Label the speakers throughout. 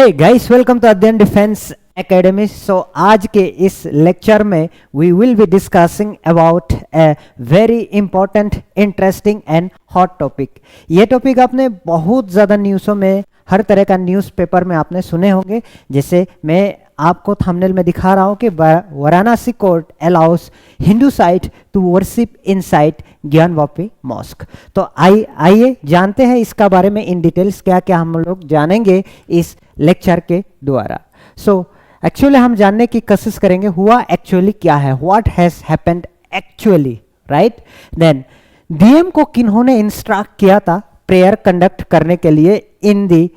Speaker 1: Hey guys, welcome to Adhyayan defence academy. So आज के इस लेक्चर में we will be discussing about a very important, interesting and hot topic. ये topic आपने बहुत ज़्यादा न्यूज़ों में, हर तरह का न्यूज़पेपर में आपने सुने होंगे। जैसे मैं आपको थंबनेल में दिखा रहा हूँ कि Varanasi court allows Hindu site to worship inside Gyanvapi mosque. तो आइए जानते हैं इसका बारे में इन डिटेल्स, क्या क्या हम लोग जानेंगे इस लेक्चर के द्वारा। सो एक्चुअली हम जानने की कोशिश करेंगे हुआ एक्चुअली क्या है, what has happened actually, right. Then DM को किन्होंने इंस्ट्रक्ट किया था प्रेयर कंडक्ट करने के लिए इन दी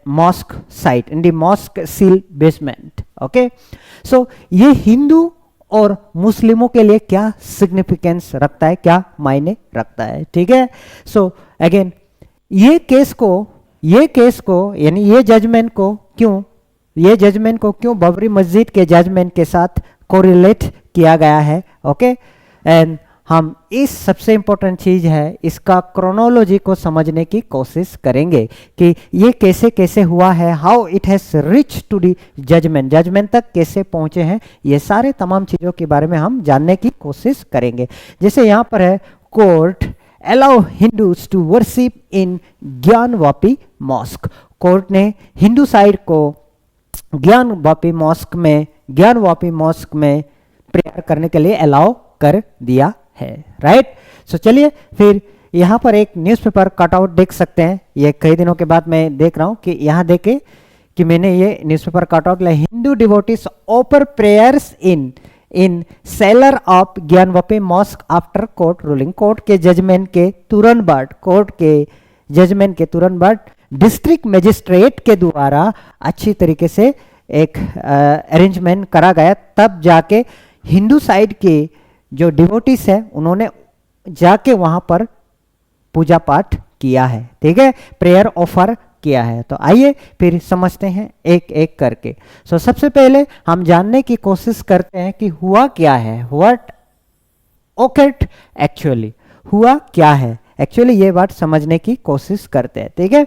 Speaker 1: मॉस्क साइट, इन दी mask seal basement. Okay, so ये हिंदू और मुस्लिमों के लिए क्या सिग्निफिकेंस रखता है, क्या मायने रखता है, ठीक है। सो अगेन ये केस को यानी ये जजमेंट को क्यों बाबरी मस्जिद के जजमेंट के साथ कोरिलेट किया गया है। ओके, एंड हम इस सबसे इंपॉर्टेंट चीज है, इसका क्रोनोलॉजी को समझने की कोशिश करेंगे कि ये कैसे कैसे हुआ है, how it has reach to the judgement तक कैसे पहुंचे हैं। ये सारे तमाम चीज़ों के बारे में हम जानने की कोशिश करेंगे। जैसे यहाँ पर है, court allow Hindus to worship in Gyanvapi mosque. Court ने हिंदू साइड को ज्ञानवापी मॉस्क में प्रेयर करने के लिए अलाउ कर दिया है, राइट। सो चलिए फिर यहाँ पर एक न्यूज़पेपर कटआउट देख सकते हैं। ये कई दिनों के बाद मैं देख रहा हूँ कि यहाँ देखे कि मैंने ये न्यूज़पेपर कटआउट लिया, Hindu devotees offer prayers in cellar of Gyanvapi mosque after court ruling. Court के जजमेंट के तुरंत बाद डिस्ट्रिक्ट मजिस्ट्रेट के द्वारा अच्छी तरीके से एक अरेंजमेंट करा गया, तब जाके हिंदू साइड के जो डिवोटीज है उन्होंने जाके वहां पर पूजा पाठ किया है, ठीक है, प्रेयर ऑफर किया है। तो आइए फिर समझते हैं एक एक करके। सो सबसे पहले हम जानने की कोशिश करते हैं कि हुआ क्या है, व्हाट ओकर्ड एक्चुअली, हुआ क्या है एक्चुअली, ये बात समझने की कोशिश करते हैं, ठीक है।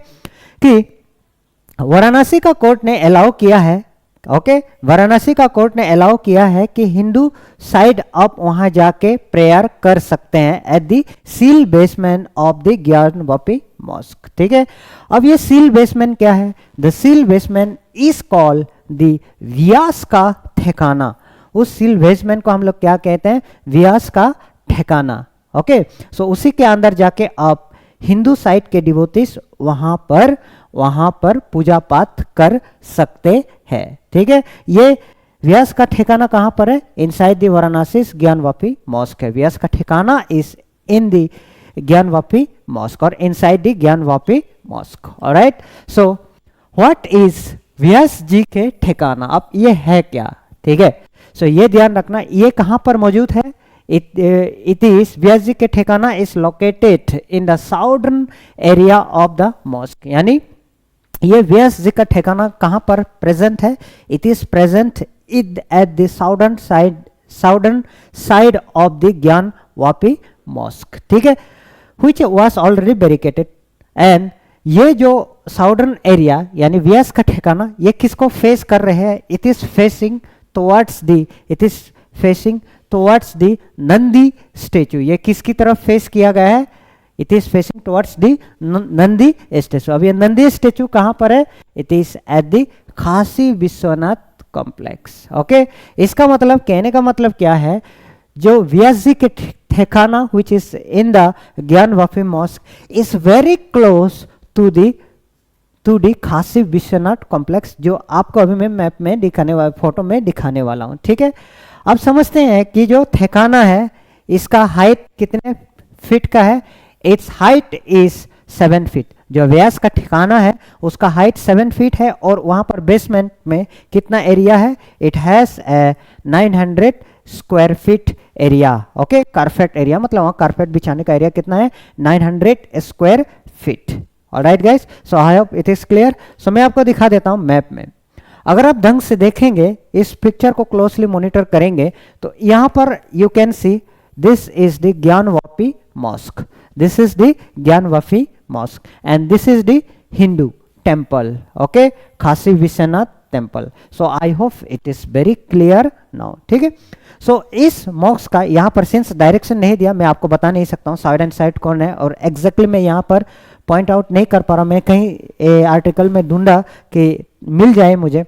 Speaker 1: कि वाराणसी का कोर्ट ने अलाउ किया है, वाराणसी का कोर्ट ने अलाउ किया है कि हिंदू साइड आप वहां जाके प्रेयर कर सकते हैं at the sealed basement of the Gyanvapi mosque, ठीक है। अब ये सील बेसमेंट क्या है? The sealed basement is called the Vyas का ठिकाना। उस सील बेसमेंट को हम लोग क्या कहते हैं? व्यास का ठिकाना। ओके, सो उसी के अंदर जाके आप हिंदू साइड के डिवोटीज वहां पर पूजा पाठ कर सकते हैं, ठीक है। ये व्यास का ठिकाना कहाँ पर है? Inside the Varanasi Gyanvapi mosque है। व्यास का ठिकाना is in the Gyanvapi mosque और inside the Gyanvapi mosque. Alright, so what is Vyas ji के ठिकाना? अब ये है क्या, ठीक है। सो ये ध्यान रखना, ये कहाँ पर मौजूद है? It is व्यास जी के ठिकाना is located in the southern area of the mosque। यानी ये व्यास जी का ठिकाना कहाँ पर प्रेजेंट है? It is present at the southern side of the Gyanvapi mosque, ठीक है, which was already barricaded। and ये जो साउदर्न एरिया यानी व्यास का ठिकाना, ये किसको फेस कर रहे हैं? It is facing towards the Nandi statue. ये किसकी तरफ फेस किया गया है? It is facing towards the Nandi statue. अब ये नंदी स्टेचू कहां पर है? It is at the Kashi Vishwanath complex. Okay, इसका मतलब, कहने का मतलब क्या है? जो व्यास जी के ठिकाना which is in the Gyanvapi mosque is very close to the Kashi Vishwanath complex, जो आपको अभी मैं मैप में फोटो में दिखाने वाला हूं, ठीक है। अब समझते हैं कि जो ठिकाना है इसका हाइट कितने फीट का है? It's height is 7 feet. जो व्यास का ठिकाना है उसका हाइट 7 फीट है और वहां पर बेसमेंट में कितना एरिया है? It has 900 square feet area. Okay, carpet area, मतलब वहां कारपेट बिछाने का एरिया कितना है? 900 square feet. Alright guys, so I hope it is clear. सो मैं आपको दिखा देता हूं मैप में। अगर आप ढंग से देखेंगे, इस पिक्चर को क्लोजली मॉनिटर करेंगे, तो यहां पर you can see this is the Gyanvapi mosque, this is the Gyanvapi mosque and this is the Hindu temple, okay, Kashi Vishwanath temple. So I hope it is very clear now, ठीक है। सो इस मॉक्स का यहाँ पर सिंस डायरेक्शन नहीं दिया, मैं आपको बता नहीं सकता हूँ साइड एंड साइड कौन है, और एग्जैक्टली मैं यहाँ पर पॉइंट आउट नहीं कर पा रहा। मैं कहीं आर्टिकल में ढूंढा कि मिल जाए मुझे,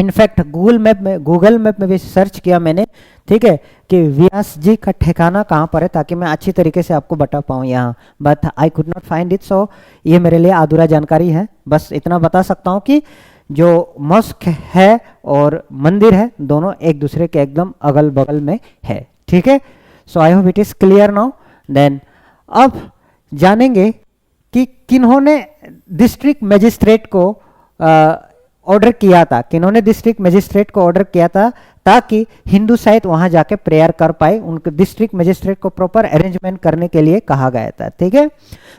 Speaker 1: इनफैक्ट गूगल मैप में भी सर्च किया मैंने, ठीक है, कि व्यास जी का ठिकाना कहाँ पर है, ताकि मैं अच्छी तरीके से आपको बता पाऊँ यहाँ, but I could not find it. So ये मेरे लिए अधूरा जानकारी है। बस इतना बता सकता हूँ कि जो मॉस्क है और मंदिर है दोनों एक दूसरे के एकदम अगल बगल में है, ठीक है। So I hope it is clear now. Then अब जानेंगे कि किन्होंने डिस्ट्रिक्ट मजिस्ट्रेट को ऑर्डर किया था, किन्होंने डिस्ट्रिक्ट मजिस्ट्रेट को ऑर्डर किया था ताकि हिंदू साइड वहां जाके प्रेयर कर पाए। उनको डिस्ट्रिक्ट मजिस्ट्रेट को प्रॉपर अरेंजमेंट करने के लिए कहा गया था, ठीक है।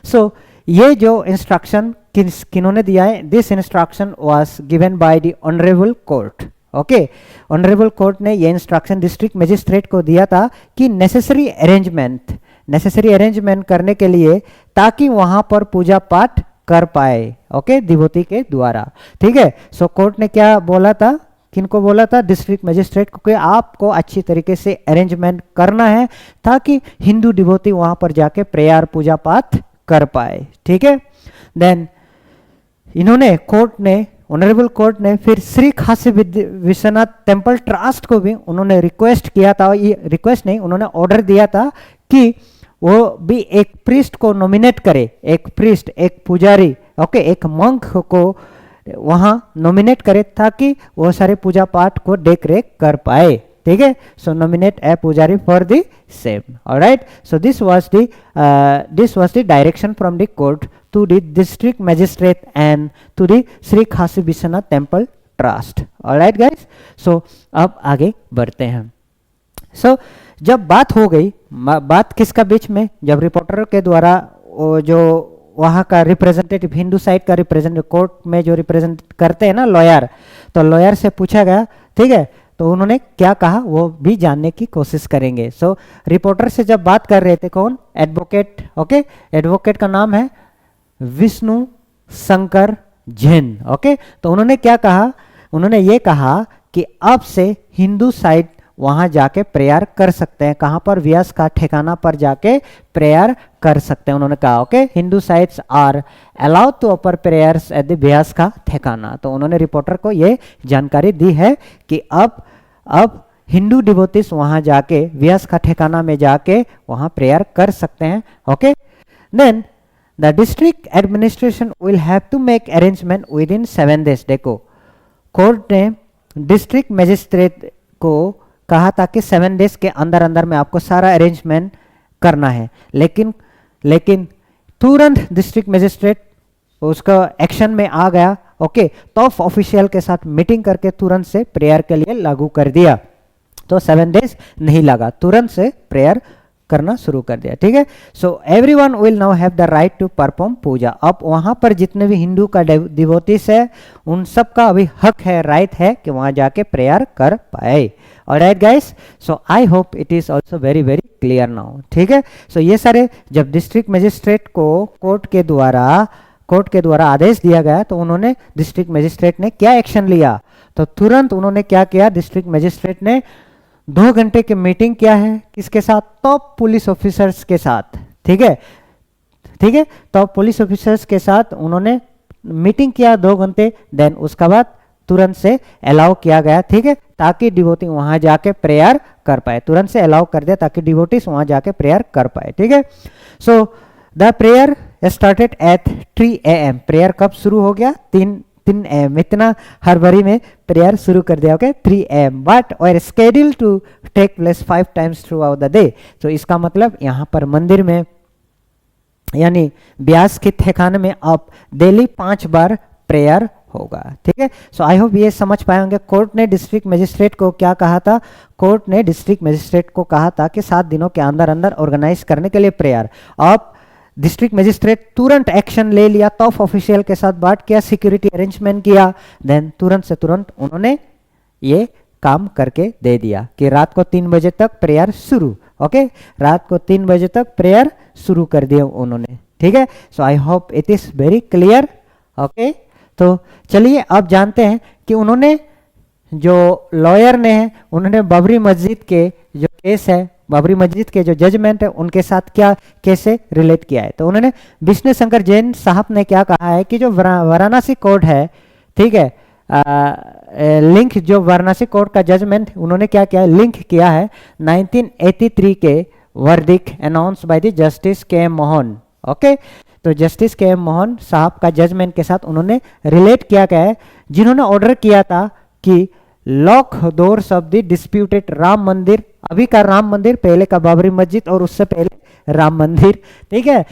Speaker 1: सो ये जो इंस्ट्रक्शन किन्होंने दिया है, this instruction was given by the honourable court, okay. Honourable court ने ये इंस्ट्रक्शन डिस्ट्रिक्ट मजिस्ट्रेट को दिया था कि नेसेसरी अरेंजमेंट करने के लिए, ताकि वहां पर पूजा पाठ कर पाए, ओके, डिवोटी के द्वारा, ठीक है। सो कोर्ट ने क्या बोला था, किनको बोला था, डिस्ट्रिक्ट मजिस्ट्रेट को, कि आपको अच्छी तरीके से अरेंजमेंट करना है ताकि हिंदू डिवोटी वहां पर जाके प्रेयर पूजा पाठ कर पाए, ठीक है। देन इन्होंने ऑनरेबल कोर्ट ने फिर श्री काशी विश्वनाथ टेम्पल ट्रस्ट को भी उन्होंने रिक्वेस्ट किया था, ये रिक्वेस्ट नहीं, उन्होंने ऑर्डर दिया था कि वो भी एक प्रीस्ट को नॉमिनेट करे, एक प्रीस्ट, एक पुजारी, ओके, एक मंक को वहां नॉमिनेट करे ताकि वो सारे पूजा पाठ को देख रेख कर पाए, ठीक है। सो nominate a pujari for the same, alright. So this was the direction from the court to the district magistrate and to the Shri Kashi Vishwanath temple trust, alright guys. So अब आगे बढ़ते हैं। सो जब बात हो गई, बात किसका बीच में, जब रिपोर्टर के द्वारा जो वहाँ का रिप्रेजेंटेटिव, हिंदू साइड का रिप्रेजेंटेटिव, कोर्ट में जो रिप्रेजेंट करते हैं ना लॉयर, तो लॉयर से पूछा गया, ठीक है, तो उन्होंने क्या कहा वो भी जानने की कोशिश करेंगे। सो रिपोर्टर से जब बात कर रहे थे कौन, एडवोकेट, ओके, एडवोकेट का नाम है विष्णु शंकर जैन, ओके। तो उन्होंने क्या कहा, उन्होंने ये कहा कि अब से हिंदू साइड वहां जाके प्रेयर कर सकते हैं, कहां पर, व्यास का ठिकाना पर जाके प्रेयर कर सकते हैं, उन्होंने कहा, okay, Hindu sites are allowed to offer prayers at the Vyas का ठिकाना। तो उन्होंने रिपोर्टर को ये जानकारी दी है कि अब हिंदू डिवोटीज वहां जाके व्यास का ठिकाना में जाके वहां प्रेयर कर सकते हैं, okay. Then the district administration will have to make arrangement within 7 days। देखो, कोर्ट ने डिस्ट्रिक्ट मजिस्ट्रेट को कहा था कि 7 days के अंदर अंदर में आपको सारा अरेंजमेंट करना है, लेकिन तुरंत डिस्ट्रिक्ट मजिस्ट्रेट उसका एक्शन में आ गया, ओके, टॉप ऑफिशियल के साथ मीटिंग करके तुरंत से प्रेयर के लिए लागू कर दिया। तो 7 days नहीं लगा, तुरंत से प्रेयर करना शुरू कर दिया, ठीक है। So everyone will now have the right to perform puja. अब वहां पर जितने भी हिंदू का डिवोटीज है उन सब का अभी हक है, राइट है कि वहां जाके प्रेयर कर पाए, alright guys. So I hope it is also very very clear now, ठीक है। सो ये सारे जब डिस्ट्रिक्ट मजिस्ट्रेट को कोर्ट के द्वारा आदेश दिया गया, तो उन्होंने, डिस्ट्रिक्ट मजिस्ट्रेट ने क्या एक्शन लिया, तो तुरंत उन्होंने क्या किया, डिस्ट्रिक्ट मजिस्ट्रेट ने 2 घंटे की मीटिंग किया है, किसके साथ, टॉप पुलिस ऑफिसर्स के साथ, ठीक है, टॉप पुलिस ऑफिसर्स के साथ उन्होंने मीटिंग किया 2 घंटे। देन उसका बाद तुरंत से अलाउ किया गया, ठीक है, ताकि डिवोटी वहां जाके प्रेयर कर पाए, तुरंत से अलाउ कर दिया ताकि डिवोटीज वहां जाके प्रेयर कर पाए, ठीक है। So the prayer started at 3 AM। Prayer कब शुरू हो गया, 3 AM, इतना हड़बड़ी में प्रेयर शुरू कर दिया, okay, 3 AM, but were schedule to take place 5 times throughout the day. तो इसका मतलब यहाँ पर मंदिर में यानी व्यास के ठिकाने में अब डेली 5 बार प्रेयर होगा, ठीक है। सो आई होप ये समझ पाए होंगे। कोर्ट ने डिस्ट्रिक्ट मजिस्ट्रेट को क्या कहा था, कोर्ट ने डिस्ट्रिक्ट मजिस्ट्रेट को कहा था कि 7 दिनों के अंदर अंदर ऑर्गेनाइज करने के लिए प्रेयर। अब डिस्ट्रिक्ट मजिस्ट्रेट तुरंत एक्शन ले लिया, टॉप ऑफिशियल के साथ बात किया, सिक्योरिटी अरेंजमेंट किया, देन तुरंत से तुरंत उन्होंने ये काम करके दे दिया कि रात को 3 बजे तक प्रेयर शुरू, ओके, रात को 3 बजे तक प्रेयर शुरू कर दिया उन्होंने, ठीक है। So I hope it is very clear, okay. तो चलिए अब जानते हैं कि उन्होंने, जो लॉयर ने है, उन्होंने बाबरी मस्जिद के जो केस है, बाबरी मस्जिद के जो जजमेंट है, उनके साथ क्या कैसे रिलेट किया है। तो उन्होंने, विष्णु शंकर जैन साहब ने क्या कहा है कि जो वाराणसी कोर्ट है, ठीक है, लिंक जो वाराणसी कोर्ट का जजमेंट उन्होंने क्या किया है, लिंक किया है 1983 के verdict announce by the justice के एम मोहन। ओके, तो जस्टिस के एम मोहन साहब का जजमेंट के साथ उन्होंने रिलेट किया गया है, जिन्होंने ऑर्डर किया था कि lock doors of the disputed Ram मंदिर, अभी का राम मंदिर, पहले का बाबरी मस्जिद और उससे पहले राम मंदिर, ठीक है,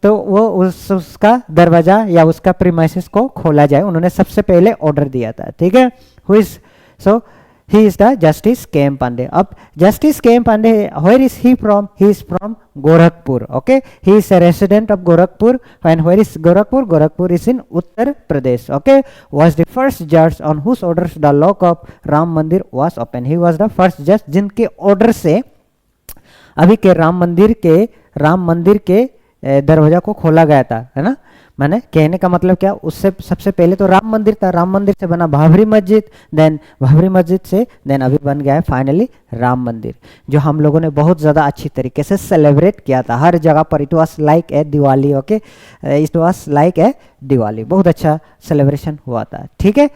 Speaker 1: तो वो उसका दरवाजा या उसका प्रीमाइसेस को खोला जाए, उन्होंने सबसे पहले ऑर्डर दिया था, ठीक है। Who is, so he is the justice KM Pandey. अब justice KM Pandey, where is he from? He is from Gorakhpur. Okay, he is a resident of Gorakhpur. And where is Gorakhpur? Gorakhpur is in Uttar Pradesh. Okay, was the first judge on whose orders the lock of Ram Mandir was open. He was the first judge जिनके order से अभी के राम मंदिर के दरवाजा को खोला गया था, है ना। मैंने कहने का मतलब क्या, उससे सबसे पहले तो राम मंदिर था, राम मंदिर से बना बाबरी मस्जिद, देन बाबरी मस्जिद से देन अभी बन गया है फाइनली राम मंदिर, जो हम लोगों ने बहुत ज़्यादा अच्छी तरीके से सेलिब्रेट किया था हर जगह पर। It was like a Diwali. Okay, it was like a Diwali, बहुत अच्छा सेलिब्रेशन हुआ था, ठीक है।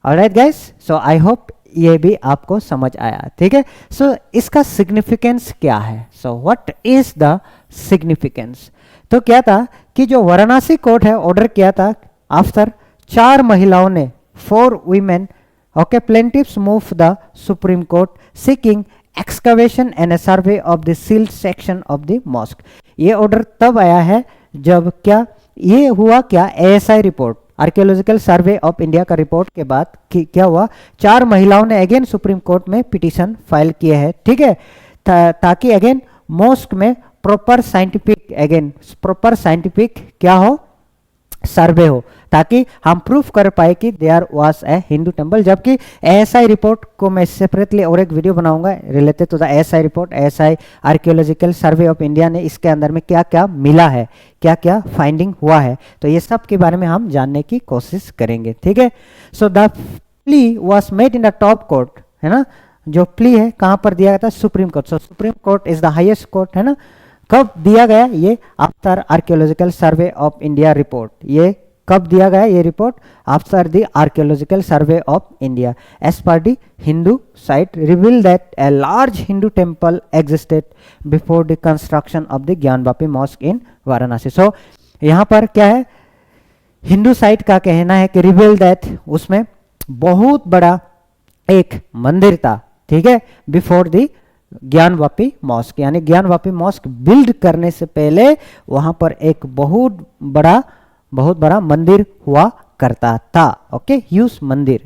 Speaker 1: Alright guys, so I hope ये भी आपको समझ आया, ठीक है। सो इसका सिग्निफिकेंस क्या है, so what is the significance. तो क्या था कि जो वाराणसी कोर्ट है ऑर्डर किया था, आफ्टर 4 महिलाओं ने, 4 women, okay, plaintiffs move the supreme court seeking excavation and a survey of the sealed section of the mosque. ये ऑर्डर तब आया है जब क्या ये हुआ, क्या ASI report, archaeological survey of India का रिपोर्ट के बाद क्या हुआ, 4 महिलाओं ने अगेन सुप्रीम कोर्ट में पिटीशन फाइल किए हैं, ठीक है, ताकि अगेन मॉस्क में प्रॉपर साइंटिफिक क्या हो, सर्वे हो, ताकि हम प्रूफ कर पाए कि there was a Hindu temple. जबकि ASI रिपोर्ट को मैं सेपरेटली और एक वीडियो बनाऊंगा related to the ASI report, ASI archaeological survey of India ने इसके अंदर में क्या क्या मिला है, क्या क्या फाइंडिंग हुआ है, तो ये सब के बारे में हम जानने की कोशिश करेंगे, ठीक है। So the plea was made in the top court, है ना, जो प्ली है कहाँ पर दिया गया था, Supreme Court. So Supreme Court is the highest court, है ना। कब दिया गया ये, after Archaeological survey of India report. ये कब दिया गया ये report, after the Archaeological survey of India, as per the Hindu side reveal that a large Hindu temple existed before the construction of the Gyanvapi mosque in Varanasi. So यहाँ पर क्या है, Hindu site का कहना है कि रिवील दैट, उसमें बहुत बड़ा एक मंदिर था, ठीक है, बिफोर द ज्ञानवापी मॉस्क, यानी ज्ञानवापी मॉस्क बिल्ड करने से पहले वहां पर एक बहुत बड़ा मंदिर हुआ करता था। ओके, ह्यूज मंदिर।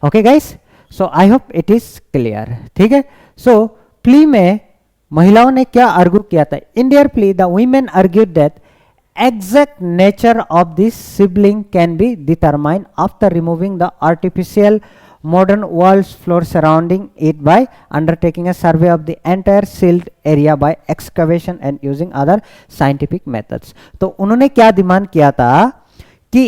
Speaker 1: Okay guys, so I hope it is clear, ठीक है। सो प्ली में महिलाओं ने क्या आर्ग्यू किया था, in their plea the women argued that exact nature of this sibling can be determined after removing the artificial modern walls floor surrounding it by undertaking a survey of the entire sealed area by excavation and using other scientific methods। तो उन्होंने क्या demand किया था कि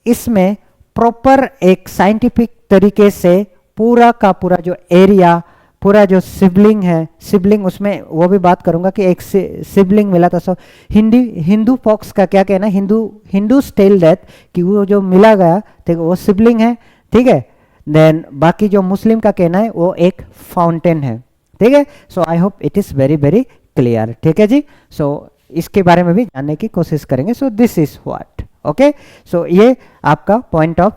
Speaker 1: इसमें proper एक scientific तरीके से पूरा का पूरा जो एरिया, पूरा जो सिबलिंग है, सिबलिंग उसमें वो भी बात करूंगा कि एक सिबलिंग मिला था। सो हिंदू फॉक्स का क्या कहना है, हिंदू स्टेल दैट कि वो जो मिला गया, ठीक है, वो सिबलिंग है, ठीक है। देन बाकी जो मुस्लिम का कहना है वो एक फाउंटेन है, ठीक है। So I hope it is very very clear, ठीक है जी। सो इसके बारे में भी जानने की कोशिश करेंगे। So this is what, okay. So ये आपका पॉइंट ऑफ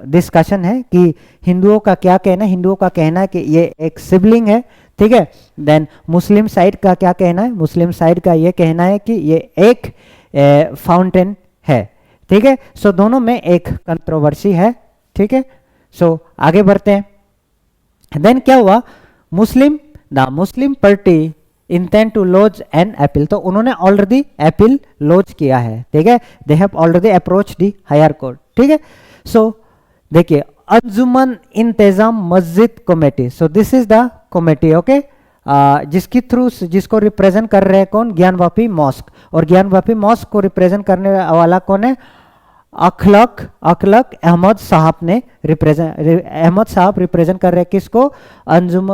Speaker 1: डिस्कशन है कि हिंदुओं का क्या कहना है, हिंदुओं का कहना है कि ये एक सिबलिंग है, ठीक है। देन मुस्लिम साइड का क्या कहना है, मुस्लिम साइड का ये कहना है कि ये एक फाउंटेन है, ठीक है। सो दोनों में एक कंट्रोवर्सी है, ठीक है। सो आगे बढ़ते हैं। देन क्या हुआ, the Muslim party intend to lodge an appeal, तो उन्होंने ऑलरेडी अपील लॉज किया है, ठीक है। They have already approach the higher court, ठीक है। सो देखिए, Anjuman Intezam Masjid committee, so this is the committee, okay, जिसकी थ्रू, जिसको रिप्रेजेंट कर रहे हैं कौन, ज्ञानवापी मॉस्क, और ज्ञानवापी मॉस्क को रिप्रेजेंट करने वाला कौन है, अखलक अखलक अहमद साहब ने अहमद साहब रिप्रेजेंट कर रहे हैं किसको, अंजुम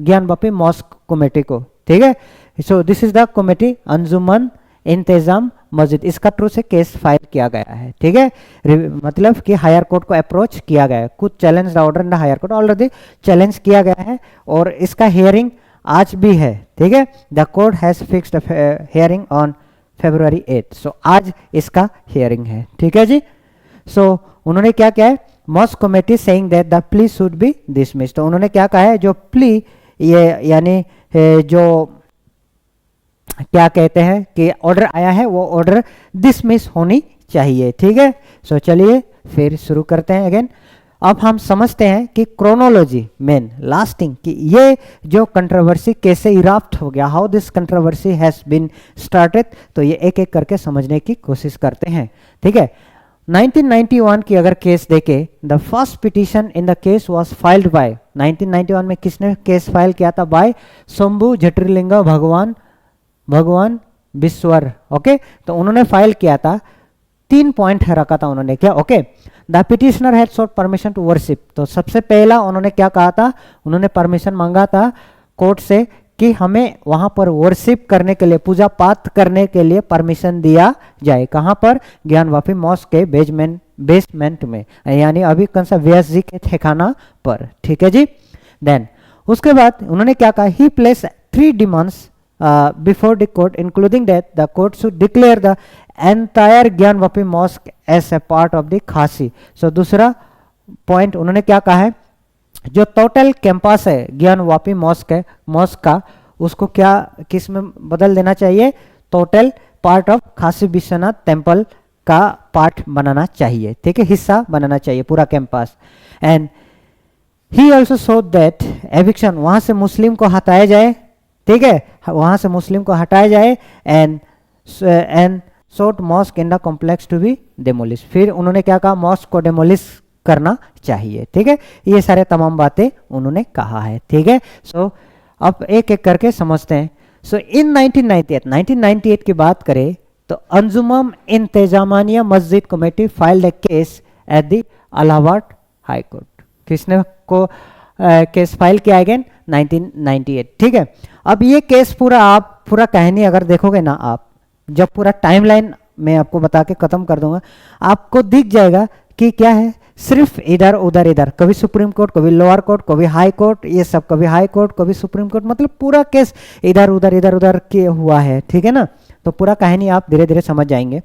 Speaker 1: ज्ञानवापी मॉस्क कमेटी को, ठीक है। So this is the committee Anjuman Intezam Masjid, इसका थ्रू से केस फाइल किया गया है, ठीक है। मतलब कि हायर कोर्ट को अप्रोच किया गया है, कुछ challenge order in the higher court already challenge किया गया है और इसका हियरिंग आज भी है, ठीक है। The court has fixed hearing on February 8, सो आज इसका हियरिंग है, ठीक है जी। सो उन्होंने क्या किया है, mosque committee saying that the plea should be dismissed, तो उन्होंने क्या कहा है, जो प्ली ये यानी जो क्या कहते हैं कि ऑर्डर आया है वो ऑर्डर डिसमिस होनी चाहिए, ठीक है। सो चलिए फिर शुरू करते हैं अगेन। अब हम समझते हैं कि क्रोनोलॉजी मेन लास्टिंग कि ये जो कंट्रोवर्सी कैसे इराप्ट हो गया, how this controversy has been started, तो ये एक एक करके समझने की कोशिश करते हैं, ठीक है। 1991 की अगर केस देखे, the first petition in the case was filed by, 1991 में किसने केस फाइल किया था, बाय शंभु ज्योतिर्लिंग भगवान विश्वर, ओके। तो उन्होंने फाइल किया था, 3 पॉइंट रखा था उन्होंने, क्या, okay. The petitioner had sought permission to worship, तो सबसे पहला उन्होंने क्या कहा था, उन्होंने परमिशन मांगा था कोर्ट से कि हमें वहां पर वर्शिप करने के लिए, पूजा पाठ करने के लिए परमिशन दिया जाए, कहां पर, ज्ञानवापी मॉस्क के बेसमेंट में, यानी अभी कौन सा, व्यास जी के ठिकाना पर, ठीक है जी। देन उसके बाद उन्होंने क्या कहा, he place 3 demands before the court, including that the court should declare the entire Gyanvapi mosque as a part of the खासी। सो दूसरा पॉइंट उन्होंने क्या कहा है, जो टोटल कैंपस है ज्ञानवापी मॉस्क है, मॉस्क का, उसको क्या किस में बदल देना चाहिए, टोटल पार्ट ऑफ खासी विश्वनाथ टेम्पल का पार्ट बनाना चाहिए, ठीक है, हिस्सा बनाना चाहिए पूरा campus. And he also show that eviction, वहां से मुस्लिम को हटाया जाए, ठीक है, वहां से मुस्लिम को हटाया जाए, and sought mosque in the complex to be demolish, फिर उन्होंने क्या कहा, मॉस्क को डेमोलिश करना चाहिए, ठीक है। ये सारे तमाम बातें उन्होंने कहा है, ठीक है। सो अब एक एक करके समझते हैं। सो इन 1998 की बात करें तो अंजुमन इंतजामिया मस्जिद committee filed A case at the Allahabad high court, किसने को केस फाइल किया अगेन, 1998, ठीक है। अब ये केस पूरा कहानी अगर देखोगे ना आप, जब पूरा टाइमलाइन मैं आपको बता के खत्म कर दूंगा, आपको दिख जाएगा कि क्या है, सिर्फ इधर उधर, कभी सुप्रीम कोर्ट, कभी लोअर कोर्ट, कभी हाई कोर्ट, ये सब, कभी हाई कोर्ट, कभी सुप्रीम कोर्ट, मतलब पूरा केस इधर उधर के हुआ है, ठीक है ना। तो पूरा कहानी आप धीरे धीरे समझ जाएंगे।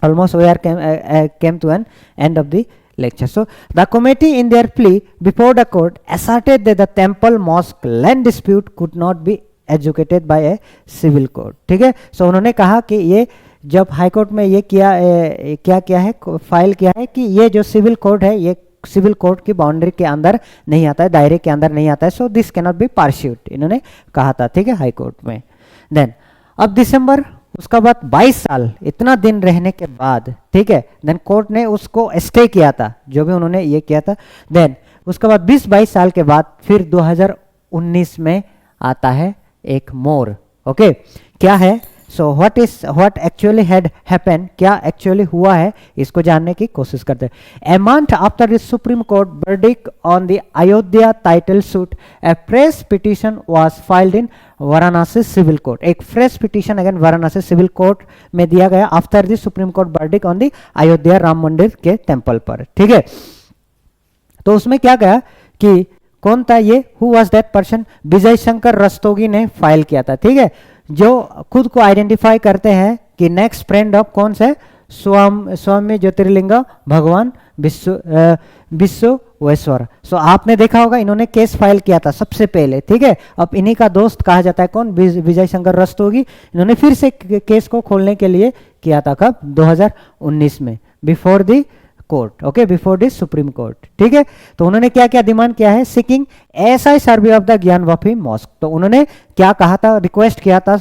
Speaker 1: Almost we are came to an end of the lecture. So the committee in their plea before the court asserted that the temple mosque land dispute could not be adjudicated by a civil court, ठीक है। सो उन्होंने कहा कि ये जब high court में ये क्या है, फाइल किया है कि ये जो सिविल कोर्ट है, ये सिविल कोर्ट की बाउंड्री के अंदर नहीं आता है, दायरे के अंदर नहीं आता है, so this can not be pursued, इन्होंने कहा था, ठीक है, हाई कोर्ट में। देन अब दिसंबर, उसका बाद 22 साल इतना दिन रहने के बाद, ठीक है, देन कोर्ट ने उसको स्टे किया था, जो भी उन्होंने ये किया था। देन उसके बाद 20-22 साल के बाद फिर 2019 में आता है एक मोर, ओके। क्या है, so what actually had happened, क्या एक्चुअली हुआ है, इसको जानने की कोशिश करते हैं। A month after the supreme Court verdict on the Ayodhya title suit, a fresh petition was filed in Varanasi civil court, एक fresh petition again Varanasi civil court में दिया गया after the supreme Court verdict on the Ayodhya Ram mandir के temple पर, ठीक है। तो उसमें क्या गया कि कौन था ये, who was that person, Vijay Shankar Rastogi ने फाइल किया था, ठीक है, जो खुद को आइडेंटिफाई करते हैं कि नेक्स्ट फ्रेंड ऑफ कौन से, स्वामी ज्योतिर्लिंग भगवान विश्वेश्वर। सो आपने देखा होगा इन्होंने केस फाइल किया था सबसे पहले, ठीक है। अब इन्हीं का दोस्त कहा जाता है कौन, विजय शंकर रस्तोगी, इन्होंने फिर से केस को खोलने के लिए किया था, कब, 2019 में, before the court, okay, before the supreme court, ठीक है। तो उन्होंने क्या क्या डिमांड किया है, seeking SI survey of the Gyanvapi mosque, तो उन्होंने क्या कहा था, रिक्वेस्ट किया था